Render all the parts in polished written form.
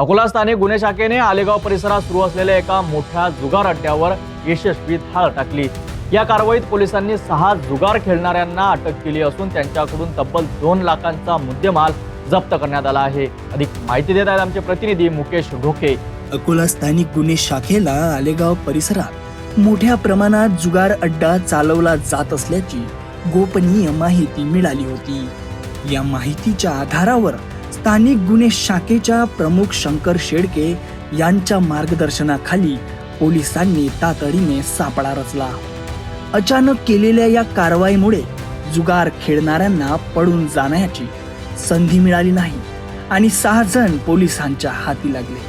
अकोला स्थानिक गुन्हे शाखेने आलेगाव परिसरात सुरू असलेल्या एका मोठ्या जुगार अड्ड्यावर यशस्वी धाड टाकली। या कारवाईत पोलिसांनी 6 जुगार खेळणाऱ्यांना अटक केली असून त्यांच्याकडून तब्बल 2 लाखांचा मुद्देमाल जप्त करण्यात आला आहे। अधिक माहिती देत आहेत आमचे प्रतिनिधी मुकेश ढोके। अकोला स्थानिक गुन्हे शाखेला आलेगाव परिसरात मोठ्या प्रमाणात जुगार अड्डा चालवला जात असल्याची गोपनीय माहिती मिळाली होती। या माहितीच्या आधारावर स्थानिक गुन्हे शाखेच्या प्रमुख शंकर शेडके यांच्या मार्गदर्शनाखाली पोलिसांनी तातडीने सापळा रचला। अचानक केलेल्या या कारवाईमुळे जुगार खेळणाऱ्यांना पडून जाण्याची संधी मिळाली नाही आणि 6 जण पोलिसांच्या हाती लागले।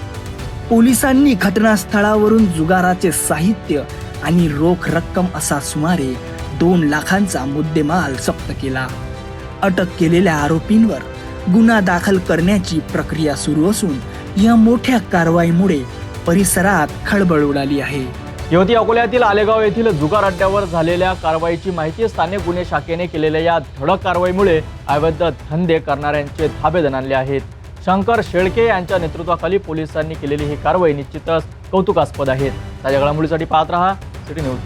पोलिसांनी घटनास्थळावरून जुगाराचे साहित्य आणि रोख रक्कम असा सुमारे 2 लाखांचा मुद्देमाल जप्त केला। अटक केलेल्या आरोपींवर गुन्हा दाखल करण्याची प्रक्रिया सुरू असून या मोठ्या कारवाईमुळे परिसरात खळबळ उडाली आहे। होती अकोल्यातील आलेगाव येथील जुगार अड्ड्यावर झालेल्या कारवाईची माहिती। स्थानिक गुन्हे शाखेने केलेल्या या धडक कारवाईमुळे अवैध धंदे करणाऱ्यांचे धाबे दणाणले आहेत। शंकर शेळके यांच्या नेतृत्वाखाली पोलिसांनी केलेली ही कारवाई निश्चितच कौतुकास्पद आहे। ताज्या घडामोडींसाठी पाहत रहा सिटी न्यूज।